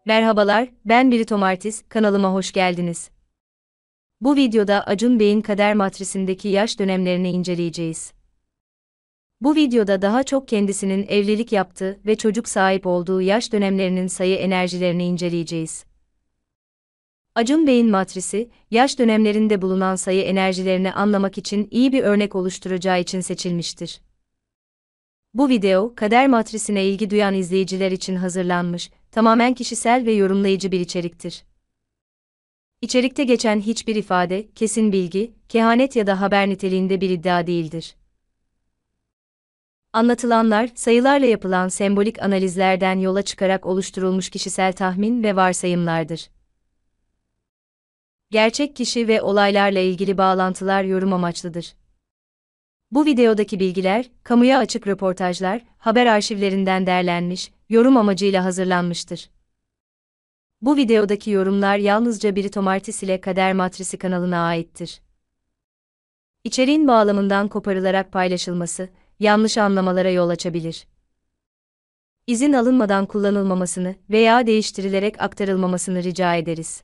Merhabalar, ben Birito Martis, kanalıma hoş geldiniz. Bu videoda Acun Bey'in kader matrisindeki yaş dönemlerini inceleyeceğiz. Bu videoda daha çok kendisinin evlilik yaptığı ve çocuk sahip olduğu yaş dönemlerinin sayı enerjilerini inceleyeceğiz. Acun Bey'in matrisi, yaş dönemlerinde bulunan sayı enerjilerini anlamak için iyi bir örnek oluşturacağı için seçilmiştir. Bu video, kader matrisine ilgi duyan izleyiciler için hazırlanmış, tamamen kişisel ve yorumlayıcı bir içeriktir. İçerikte geçen hiçbir ifade, kesin bilgi, kehanet ya da haber niteliğinde bir iddia değildir. Anlatılanlar, sayılarla yapılan sembolik analizlerden yola çıkarak oluşturulmuş kişisel tahmin ve varsayımlardır. Gerçek kişi ve olaylarla ilgili bağlantılar yorum amaçlıdır. Bu videodaki bilgiler, kamuya açık röportajlar, haber arşivlerinden derlenmiş, yorum amacıyla hazırlanmıştır. Bu videodaki yorumlar yalnızca Birito Martis ile Kader Matrisi kanalına aittir. İçeriğin bağlamından koparılarak paylaşılması, yanlış anlamalara yol açabilir. İzin alınmadan kullanılmamasını veya değiştirilerek aktarılmamasını rica ederiz.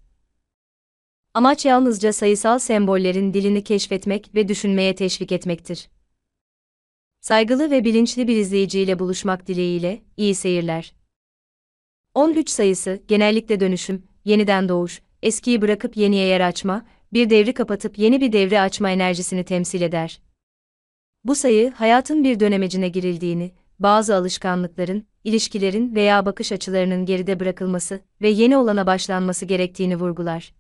Amaç yalnızca sayısal sembollerin dilini keşfetmek ve düşünmeye teşvik etmektir. Saygılı ve bilinçli bir izleyiciyle buluşmak dileğiyle, iyi seyirler. 13 sayısı, genellikle dönüşüm, yeniden doğuş, eskiyi bırakıp yeniye yer açma, bir devri kapatıp yeni bir devri açma enerjisini temsil eder. Bu sayı, hayatın bir dönemecine girildiğini, bazı alışkanlıkların, ilişkilerin veya bakış açılarının geride bırakılması ve yeni olana başlanması gerektiğini vurgular.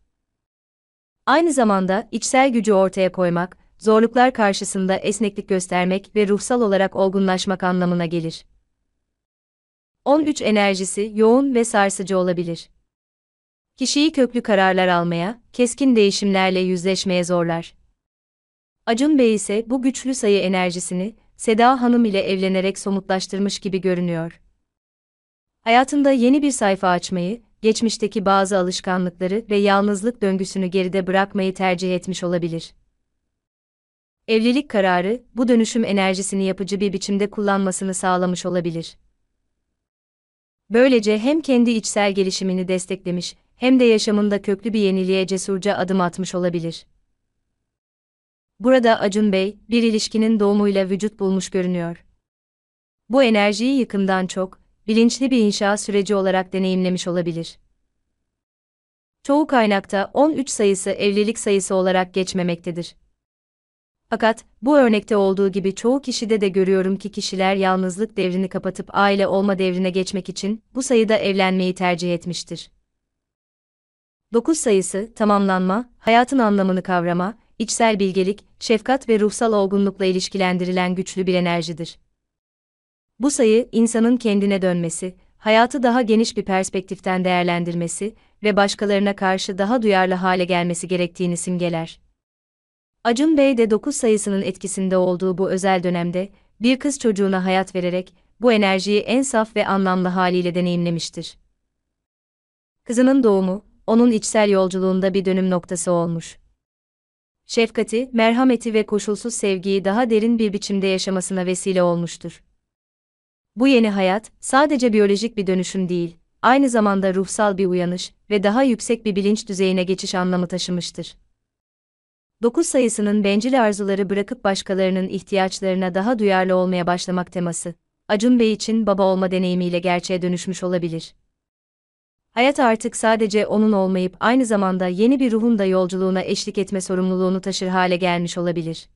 Aynı zamanda, içsel gücü ortaya koymak, zorluklar karşısında esneklik göstermek ve ruhsal olarak olgunlaşmak anlamına gelir. 13 enerjisi yoğun ve sarsıcı olabilir. Kişiyi köklü kararlar almaya, keskin değişimlerle yüzleşmeye zorlar. Acun Bey ise bu güçlü sayı enerjisini, Seda Hanım ile evlenerek somutlaştırmış gibi görünüyor. Hayatında yeni bir sayfa açmayı, geçmişteki bazı alışkanlıkları ve yalnızlık döngüsünü geride bırakmayı tercih etmiş olabilir. Evlilik kararı, bu dönüşüm enerjisini yapıcı bir biçimde kullanmasını sağlamış olabilir. Böylece hem kendi içsel gelişimini desteklemiş, hem de yaşamında köklü bir yeniliğe cesurca adım atmış olabilir. Burada Acun Bey, bir ilişkinin doğumuyla vücut bulmuş görünüyor. Bu enerjiyi yıkımdan çok, bilinçli bir inşa süreci olarak deneyimlemiş olabilir. Çoğu kaynakta 13 sayısı evlilik sayısı olarak geçmemektedir. Fakat, bu örnekte olduğu gibi çoğu kişide de görüyorum ki kişiler yalnızlık devrini kapatıp aile olma devrine geçmek için bu sayıda evlenmeyi tercih etmiştir. 9 sayısı, tamamlanma, hayatın anlamını kavrama, içsel bilgelik, şefkat ve ruhsal olgunlukla ilişkilendirilen güçlü bir enerjidir. Bu sayı, insanın kendine dönmesi, hayatı daha geniş bir perspektiften değerlendirmesi ve başkalarına karşı daha duyarlı hale gelmesi gerektiğini simgeler. Acun Bey de 9 sayısının etkisinde olduğu bu özel dönemde, bir kız çocuğuna hayat vererek, bu enerjiyi en saf ve anlamlı haliyle deneyimlemiştir. Kızının doğumu, onun içsel yolculuğunda bir dönüm noktası olmuş. Şefkati, merhameti ve koşulsuz sevgiyi daha derin bir biçimde yaşamasına vesile olmuştur. Bu yeni hayat, sadece biyolojik bir dönüşüm değil, aynı zamanda ruhsal bir uyanış ve daha yüksek bir bilinç düzeyine geçiş anlamı taşımıştır. 9 sayısının bencil arzuları bırakıp başkalarının ihtiyaçlarına daha duyarlı olmaya başlamak teması, Acun Bey için baba olma deneyimiyle gerçeğe dönüşmüş olabilir. Hayat artık sadece onun olmayıp aynı zamanda yeni bir ruhun da yolculuğuna eşlik etme sorumluluğunu taşır hale gelmiş olabilir.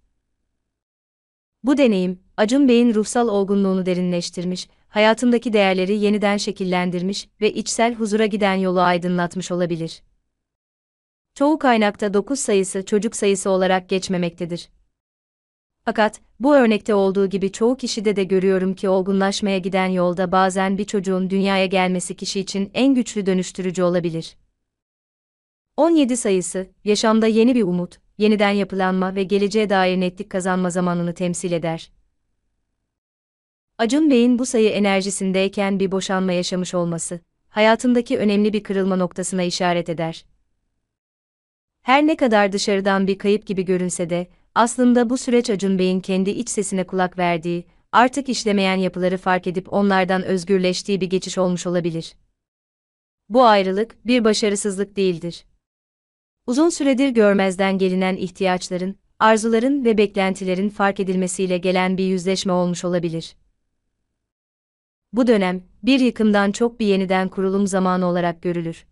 Bu deneyim, Acun Bey'in ruhsal olgunluğunu derinleştirmiş, hayatındaki değerleri yeniden şekillendirmiş ve içsel huzura giden yolu aydınlatmış olabilir. Çoğu kaynakta 9 sayısı çocuk sayısı olarak geçmemektedir. Fakat, bu örnekte olduğu gibi çoğu kişide de görüyorum ki olgunlaşmaya giden yolda bazen bir çocuğun dünyaya gelmesi kişi için en güçlü dönüştürücü olabilir. 17 sayısı, yaşamda yeni bir umut, yeniden yapılanma ve geleceğe dair netlik kazanma zamanını temsil eder. Acun Bey'in bu sayı enerjisindeyken bir boşanma yaşamış olması, hayatındaki önemli bir kırılma noktasına işaret eder. Her ne kadar dışarıdan bir kayıp gibi görünse de, aslında bu süreç Acun Bey'in kendi iç sesine kulak verdiği, artık işlemeyen yapıları fark edip onlardan özgürleştiği bir geçiş olmuş olabilir. Bu ayrılık bir başarısızlık değildir. Uzun süredir görmezden gelinen ihtiyaçların, arzuların ve beklentilerin fark edilmesiyle gelen bir yüzleşme olmuş olabilir. Bu dönem, bir yıkımdan çok bir yeniden kurulum zamanı olarak görülür.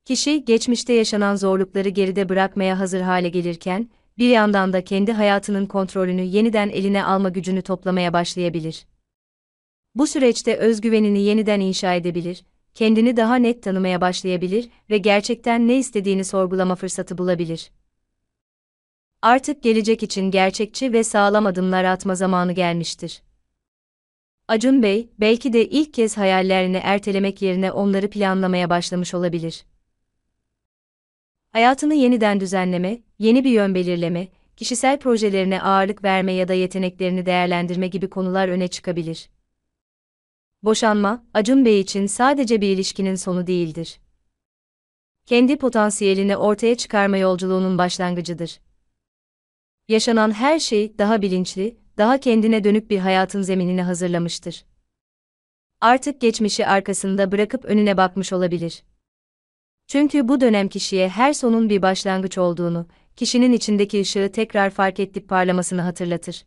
Kişi, geçmişte yaşanan zorlukları geride bırakmaya hazır hale gelirken, bir yandan da kendi hayatının kontrolünü yeniden eline alma gücünü toplamaya başlayabilir. Bu süreçte özgüvenini yeniden inşa edebilir, kendini daha net tanımaya başlayabilir ve gerçekten ne istediğini sorgulama fırsatı bulabilir. Artık gelecek için gerçekçi ve sağlam adımlar atma zamanı gelmiştir. Acun Bey, belki de ilk kez hayallerini ertelemek yerine onları planlamaya başlamış olabilir. Hayatını yeniden düzenleme, yeni bir yön belirleme, kişisel projelerine ağırlık verme ya da yeteneklerini değerlendirme gibi konular öne çıkabilir. Boşanma, Acun Bey için sadece bir ilişkinin sonu değildir. Kendi potansiyelini ortaya çıkarma yolculuğunun başlangıcıdır. Yaşanan her şey daha bilinçli, daha kendine dönük bir hayatın zeminini hazırlamıştır. Artık geçmişi arkasında bırakıp önüne bakmış olabilir. Çünkü bu dönem kişiye her sonun bir başlangıç olduğunu, kişinin içindeki ışığı tekrar fark edip parlamasını hatırlatır.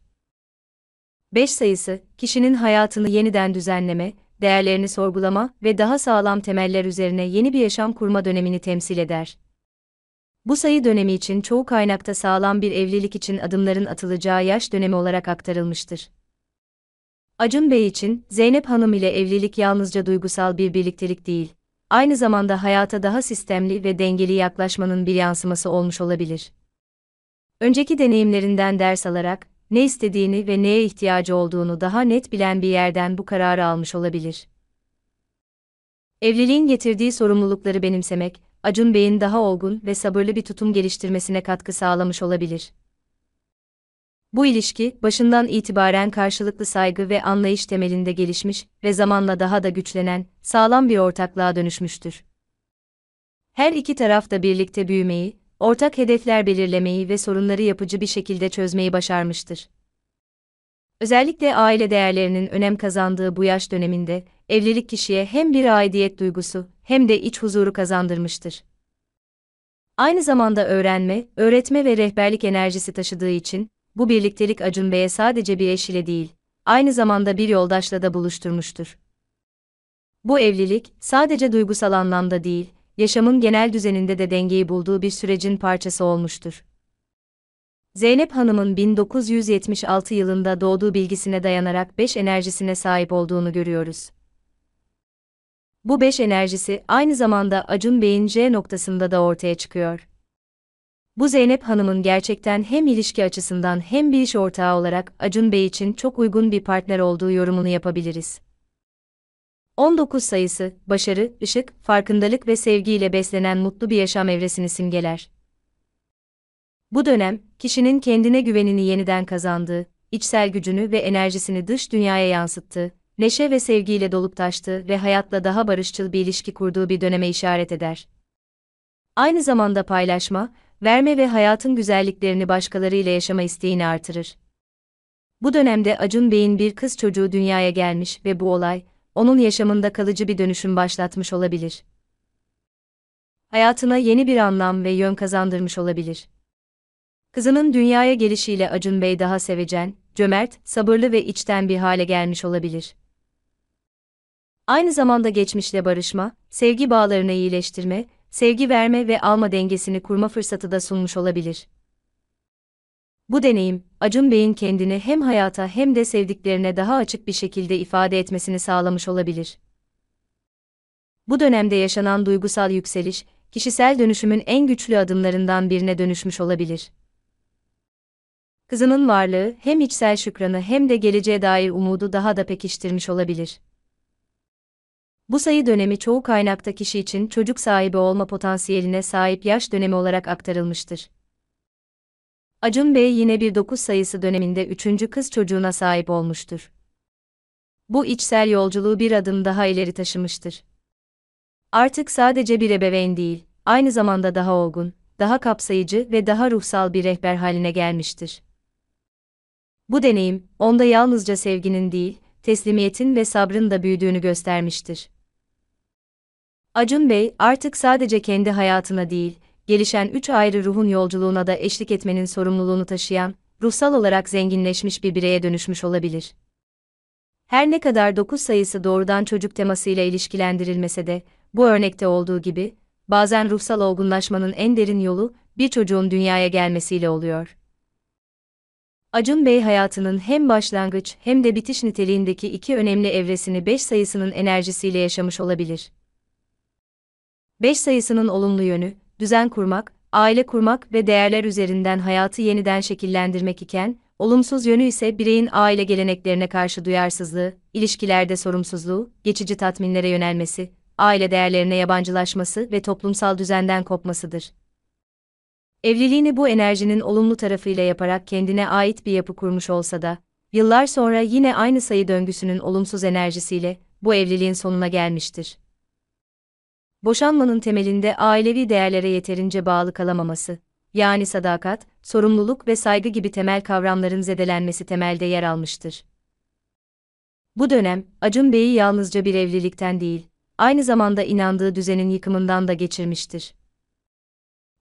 5 sayısı, kişinin hayatını yeniden düzenleme, değerlerini sorgulama ve daha sağlam temeller üzerine yeni bir yaşam kurma dönemini temsil eder. Bu sayı dönemi için çoğu kaynakta sağlam bir evlilik için adımların atılacağı yaş dönemi olarak aktarılmıştır. Acun Bey için, Zeynep Hanım ile evlilik yalnızca duygusal bir birliktelik değil, aynı zamanda hayata daha sistemli ve dengeli yaklaşmanın bir yansıması olmuş olabilir. Önceki deneyimlerinden ders alarak, ne istediğini ve neye ihtiyacı olduğunu daha net bilen bir yerden bu kararı almış olabilir. Evliliğin getirdiği sorumlulukları benimsemek, Acun Bey'in daha olgun ve sabırlı bir tutum geliştirmesine katkı sağlamış olabilir. Bu ilişki, başından itibaren karşılıklı saygı ve anlayış temelinde gelişmiş ve zamanla daha da güçlenen, sağlam bir ortaklığa dönüşmüştür. Her iki taraf da birlikte büyümeyi, ortak hedefler belirlemeyi ve sorunları yapıcı bir şekilde çözmeyi başarmıştır. Özellikle aile değerlerinin önem kazandığı bu yaş döneminde, evlilik kişiye hem bir aidiyet duygusu hem de iç huzuru kazandırmıştır. Aynı zamanda öğrenme, öğretme ve rehberlik enerjisi taşıdığı için, bu birliktelik Acun Bey'e sadece bir eş ile değil, aynı zamanda bir yoldaşla da buluşturmuştur. Bu evlilik, sadece duygusal anlamda değil, yaşamın genel düzeninde de dengeyi bulduğu bir sürecin parçası olmuştur. Zeynep Hanım'ın 1976 yılında doğduğu bilgisine dayanarak 5 enerjisine sahip olduğunu görüyoruz. Bu 5 enerjisi aynı zamanda Acun Bey'in J noktasında da ortaya çıkıyor. Bu Zeynep Hanım'ın gerçekten hem ilişki açısından hem bir iş ortağı olarak Acun Bey için çok uygun bir partner olduğu yorumunu yapabiliriz. 19 sayısı, başarı, ışık, farkındalık ve sevgiyle beslenen mutlu bir yaşam evresini simgeler. Bu dönem, kişinin kendine güvenini yeniden kazandığı, içsel gücünü ve enerjisini dış dünyaya yansıttığı, neşe ve sevgiyle dolup taştığı ve hayatla daha barışçıl bir ilişki kurduğu bir döneme işaret eder. Aynı zamanda paylaşma, verme ve hayatın güzelliklerini başkalarıyla yaşama isteğini artırır. Bu dönemde Acun Bey'in bir kız çocuğu dünyaya gelmiş ve bu olay, onun yaşamında kalıcı bir dönüşüm başlatmış olabilir. Hayatına yeni bir anlam ve yön kazandırmış olabilir. Kızının dünyaya gelişiyle Acun Bey daha sevecen, cömert, sabırlı ve içten bir hale gelmiş olabilir. Aynı zamanda geçmişle barışma, sevgi bağlarını iyileştirme, sevgi verme ve alma dengesini kurma fırsatı da sunmuş olabilir. Bu deneyim, Acun Bey'in kendini hem hayata hem de sevdiklerine daha açık bir şekilde ifade etmesini sağlamış olabilir. Bu dönemde yaşanan duygusal yükseliş, kişisel dönüşümün en güçlü adımlarından birine dönüşmüş olabilir. Kızının varlığı hem içsel şükranı hem de geleceğe dair umudu daha da pekiştirmiş olabilir. Bu sayı dönemi çoğu kaynakta kişi için çocuk sahibi olma potansiyeline sahip yaş dönemi olarak aktarılmıştır. Acun Bey yine bir 9 sayısı döneminde 3. kız çocuğuna sahip olmuştur. Bu içsel yolculuğu bir adım daha ileri taşımıştır. Artık sadece bir ebeveyn değil, aynı zamanda daha olgun, daha kapsayıcı ve daha ruhsal bir rehber haline gelmiştir. Bu deneyim, onda yalnızca sevginin değil, teslimiyetin ve sabrın da büyüdüğünü göstermiştir. Acun Bey, artık sadece kendi hayatına değil, gelişen 3 ayrı ruhun yolculuğuna da eşlik etmenin sorumluluğunu taşıyan, ruhsal olarak zenginleşmiş bir bireye dönüşmüş olabilir. Her ne kadar 9 sayısı doğrudan çocuk temasıyla ilişkilendirilmese de, bu örnekte olduğu gibi, bazen ruhsal olgunlaşmanın en derin yolu, bir çocuğun dünyaya gelmesiyle oluyor. Acun Bey hayatının hem başlangıç hem de bitiş niteliğindeki iki önemli evresini 5 sayısının enerjisiyle yaşamış olabilir. 5 sayısının olumlu yönü, düzen kurmak, aile kurmak ve değerler üzerinden hayatı yeniden şekillendirmek iken, olumsuz yönü ise bireyin aile geleneklerine karşı duyarsızlığı, ilişkilerde sorumsuzluğu, geçici tatminlere yönelmesi, aile değerlerine yabancılaşması ve toplumsal düzenden kopmasıdır. Evliliğini bu enerjinin olumlu tarafıyla yaparak kendine ait bir yapı kurmuş olsa da, yıllar sonra yine aynı sayı döngüsünün olumsuz enerjisiyle bu evliliğin sonuna gelmiştir. Boşanmanın temelinde ailevi değerlere yeterince bağlı kalamaması, yani sadakat, sorumluluk ve saygı gibi temel kavramların zedelenmesi temelde yer almıştır. Bu dönem, Acun Bey'i yalnızca bir evlilikten değil, aynı zamanda inandığı düzenin yıkımından da geçirmiştir.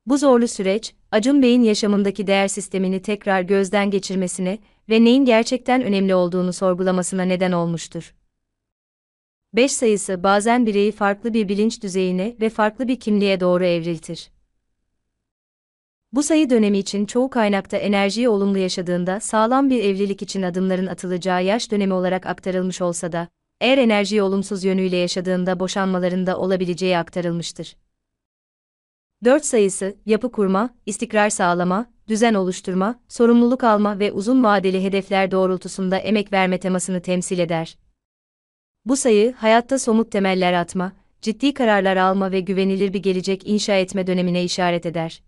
Bu zorlu süreç, Acun Bey'in yaşamındaki değer sistemini tekrar gözden geçirmesine ve neyin gerçekten önemli olduğunu sorgulamasına neden olmuştur. 5 sayısı bazen bireyi farklı bir bilinç düzeyine ve farklı bir kimliğe doğru evriltir. Bu sayı dönemi için çoğu kaynakta enerjiyi olumlu yaşadığında sağlam bir evlilik için adımların atılacağı yaş dönemi olarak aktarılmış olsa da, eğer enerjiyi olumsuz yönüyle yaşadığında boşanmaların da olabileceği aktarılmıştır. 4 sayısı, yapı kurma, istikrar sağlama, düzen oluşturma, sorumluluk alma ve uzun vadeli hedefler doğrultusunda emek verme temasını temsil eder. Bu sayı, hayatta somut temeller atma, ciddi kararlar alma ve güvenilir bir gelecek inşa etme dönemine işaret eder.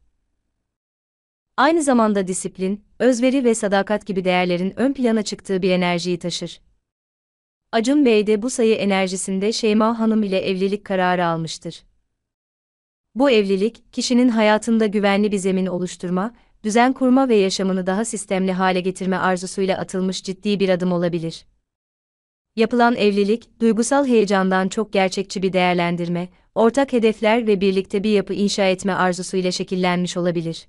Aynı zamanda disiplin, özveri ve sadakat gibi değerlerin ön plana çıktığı bir enerjiyi taşır. Acun Bey de bu sayı enerjisinde Şeyma Hanım ile evlilik kararı almıştır. Bu evlilik, kişinin hayatında güvenli bir zemin oluşturma, düzen kurma ve yaşamını daha sistemli hale getirme arzusuyla atılmış ciddi bir adım olabilir. Yapılan evlilik, duygusal heyecandan çok gerçekçi bir değerlendirme, ortak hedefler ve birlikte bir yapı inşa etme arzusuyla şekillenmiş olabilir.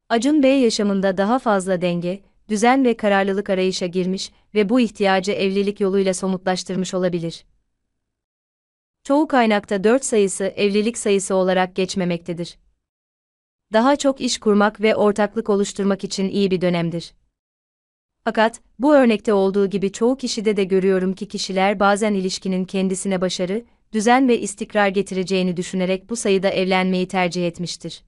Acun Bey yaşamında daha fazla denge, düzen ve kararlılık arayışa girmiş ve bu ihtiyacı evlilik yoluyla somutlaştırmış olabilir. Çoğu kaynakta 4 sayısı evlilik sayısı olarak geçmemektedir. Daha çok iş kurmak ve ortaklık oluşturmak için iyi bir dönemdir. Fakat, bu örnekte olduğu gibi çoğu kişide de görüyorum ki kişiler bazen ilişkinin kendisine başarı, düzen ve istikrar getireceğini düşünerek bu sayıda evlenmeyi tercih etmiştir.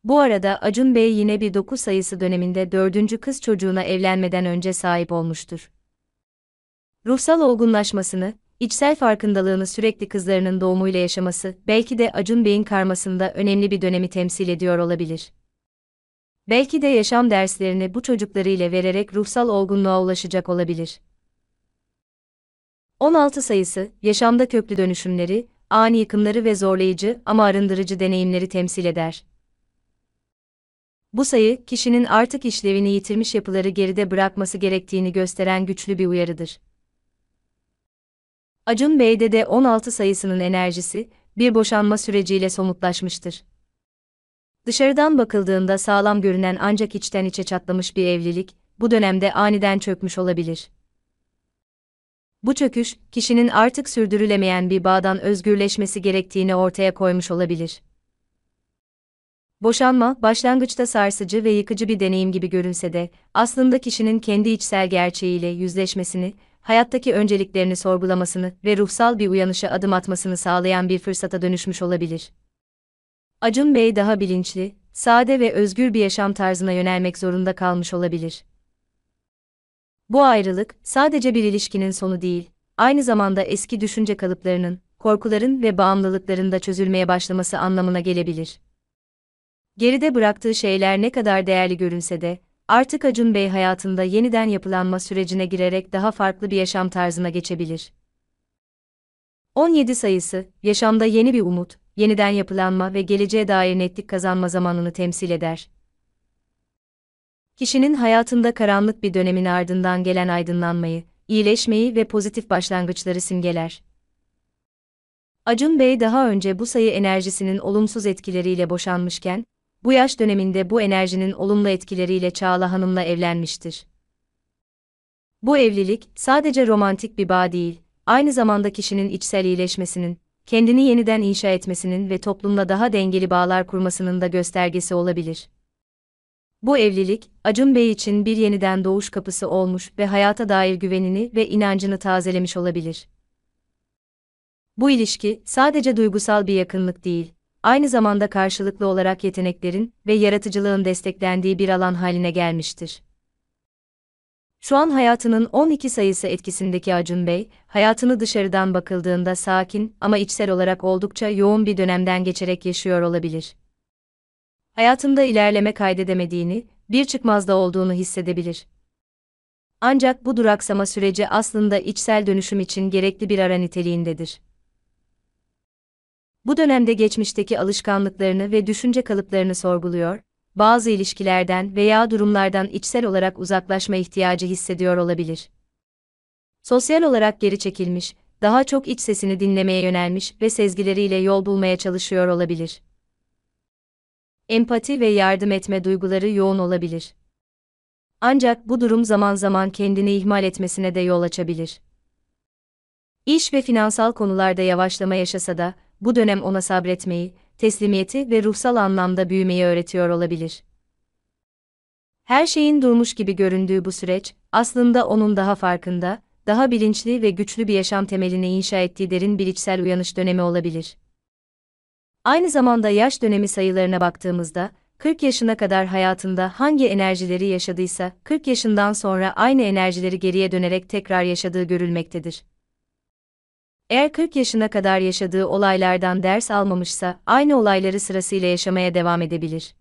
Bu arada Acun Bey yine bir 9 sayısı döneminde 4. kız çocuğuna evlenmeden önce sahip olmuştur. Ruhsal olgunlaşmasını, içsel farkındalığını sürekli kızlarının doğumuyla yaşaması belki de Acun Bey'in karmasında önemli bir dönemi temsil ediyor olabilir. Belki de yaşam derslerini bu çocuklarıyla vererek ruhsal olgunluğa ulaşacak olabilir. 16 sayısı, yaşamda köklü dönüşümleri, ani yıkımları ve zorlayıcı ama arındırıcı deneyimleri temsil eder. Bu sayı, kişinin artık işlevini yitirmiş yapıları geride bırakması gerektiğini gösteren güçlü bir uyarıdır. Acun Bey'de de 16 sayısının enerjisi, bir boşanma süreciyle somutlaşmıştır. Dışarıdan bakıldığında sağlam görünen ancak içten içe çatlamış bir evlilik, bu dönemde aniden çökmüş olabilir. Bu çöküş, kişinin artık sürdürülemeyen bir bağdan özgürleşmesi gerektiğini ortaya koymuş olabilir. Boşanma, başlangıçta sarsıcı ve yıkıcı bir deneyim gibi görünse de, aslında kişinin kendi içsel gerçeğiyle yüzleşmesini, hayattaki önceliklerini sorgulamasını ve ruhsal bir uyanışa adım atmasını sağlayan bir fırsata dönüşmüş olabilir. Acun Bey daha bilinçli, sade ve özgür bir yaşam tarzına yönelmek zorunda kalmış olabilir. Bu ayrılık, sadece bir ilişkinin sonu değil, aynı zamanda eski düşünce kalıplarının, korkuların ve bağımlılıkların da çözülmeye başlaması anlamına gelebilir. Geride bıraktığı şeyler ne kadar değerli görünse de, artık Acun Bey hayatında yeniden yapılanma sürecine girerek daha farklı bir yaşam tarzına geçebilir. 17 sayısı, yaşamda yeni bir umut, yeniden yapılanma ve geleceğe dair netlik kazanma zamanını temsil eder. Kişinin hayatında karanlık bir dönemin ardından gelen aydınlanmayı, iyileşmeyi ve pozitif başlangıçları simgeler. Acun Bey daha önce bu sayı enerjisinin olumsuz etkileriyle boşanmışken, bu yaş döneminde bu enerjinin olumlu etkileriyle Çağla Hanım'la evlenmiştir. Bu evlilik, sadece romantik bir bağ değil, aynı zamanda kişinin içsel iyileşmesinin, kendini yeniden inşa etmesinin ve toplumla daha dengeli bağlar kurmasının da göstergesi olabilir. Bu evlilik, Acun Bey için bir yeniden doğuş kapısı olmuş ve hayata dair güvenini ve inancını tazelemiş olabilir. Bu ilişki, sadece duygusal bir yakınlık değil, aynı zamanda karşılıklı olarak yeteneklerin ve yaratıcılığın desteklendiği bir alan haline gelmiştir. Şu an hayatının 12 sayısı etkisindeki Acun Bey, hayatını dışarıdan bakıldığında sakin ama içsel olarak oldukça yoğun bir dönemden geçerek yaşıyor olabilir. Hayatında ilerleme kaydedemediğini, bir çıkmazda olduğunu hissedebilir. Ancak bu duraksama süreci aslında içsel dönüşüm için gerekli bir ara niteliğindedir. Bu dönemde geçmişteki alışkanlıklarını ve düşünce kalıplarını sorguluyor, bazı ilişkilerden veya durumlardan içsel olarak uzaklaşma ihtiyacı hissediyor olabilir. Sosyal olarak geri çekilmiş, daha çok iç sesini dinlemeye yönelmiş ve sezgileriyle yol bulmaya çalışıyor olabilir. Empati ve yardım etme duyguları yoğun olabilir. Ancak bu durum zaman zaman kendini ihmal etmesine de yol açabilir. İş ve finansal konularda yavaşlama yaşasa da, bu dönem ona sabretmeyi, teslimiyeti ve ruhsal anlamda büyümeyi öğretiyor olabilir. Her şeyin durmuş gibi göründüğü bu süreç, aslında onun daha farkında, daha bilinçli ve güçlü bir yaşam temelini inşa ettiği derin bir içsel uyanış dönemi olabilir. Aynı zamanda yaş dönemi sayılarına baktığımızda, 40 yaşına kadar hayatında hangi enerjileri yaşadıysa, 40 yaşından sonra aynı enerjileri geriye dönerek tekrar yaşadığı görülmektedir. Eğer 40 yaşına kadar yaşadığı olaylardan ders almamışsa, aynı olayları sırasıyla yaşamaya devam edebilir.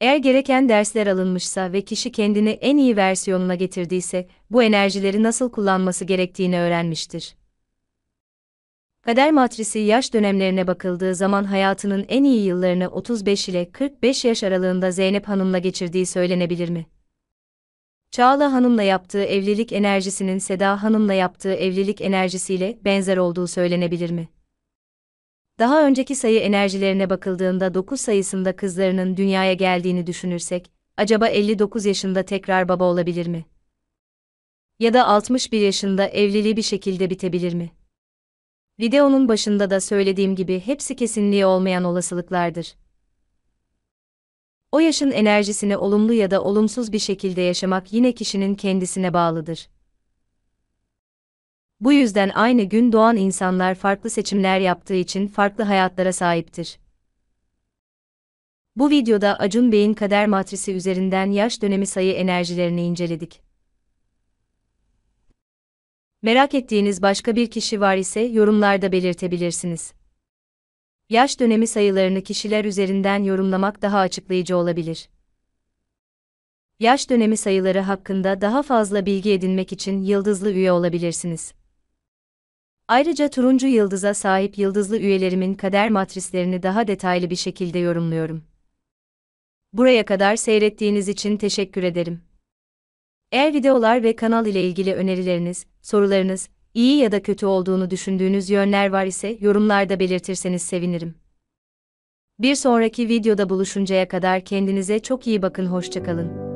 Eğer gereken dersler alınmışsa ve kişi kendini en iyi versiyonuna getirdiyse, bu enerjileri nasıl kullanması gerektiğini öğrenmiştir. Kader matrisi yaş dönemlerine bakıldığı zaman hayatının en iyi yıllarını 35 ile 45 yaş aralığında Zeynep Hanım'la geçirdiği söylenebilir mi? Çağla Hanım'la yaptığı evlilik enerjisinin Seda Hanım'la yaptığı evlilik enerjisiyle benzer olduğu söylenebilir mi? Daha önceki sayı enerjilerine bakıldığında 9 sayısında kızlarının dünyaya geldiğini düşünürsek, acaba 59 yaşında tekrar baba olabilir mi? Ya da 61 yaşında evliliği bir şekilde bitebilir mi? Videonun başında da söylediğim gibi hepsi kesinliği olmayan olasılıklardır. O yaşın enerjisini olumlu ya da olumsuz bir şekilde yaşamak yine kişinin kendisine bağlıdır. Bu yüzden aynı gün doğan insanlar farklı seçimler yaptığı için farklı hayatlara sahiptir. Bu videoda Acun Bey'in kader matrisi üzerinden yaş dönemi sayı enerjilerini inceledik. Merak ettiğiniz başka bir kişi var ise yorumlarda belirtebilirsiniz. Yaş dönemi sayılarını kişiler üzerinden yorumlamak daha açıklayıcı olabilir. Yaş dönemi sayıları hakkında daha fazla bilgi edinmek için yıldızlı üye olabilirsiniz. Ayrıca turuncu yıldıza sahip yıldızlı üyelerimin kader matrislerini daha detaylı bir şekilde yorumluyorum. Buraya kadar seyrettiğiniz için teşekkür ederim. Eğer videolar ve kanal ile ilgili önerileriniz, sorularınız, iyi ya da kötü olduğunu düşündüğünüz yönler var ise yorumlarda belirtirseniz sevinirim. Bir sonraki videoda buluşuncaya kadar kendinize çok iyi bakın, hoşça kalın.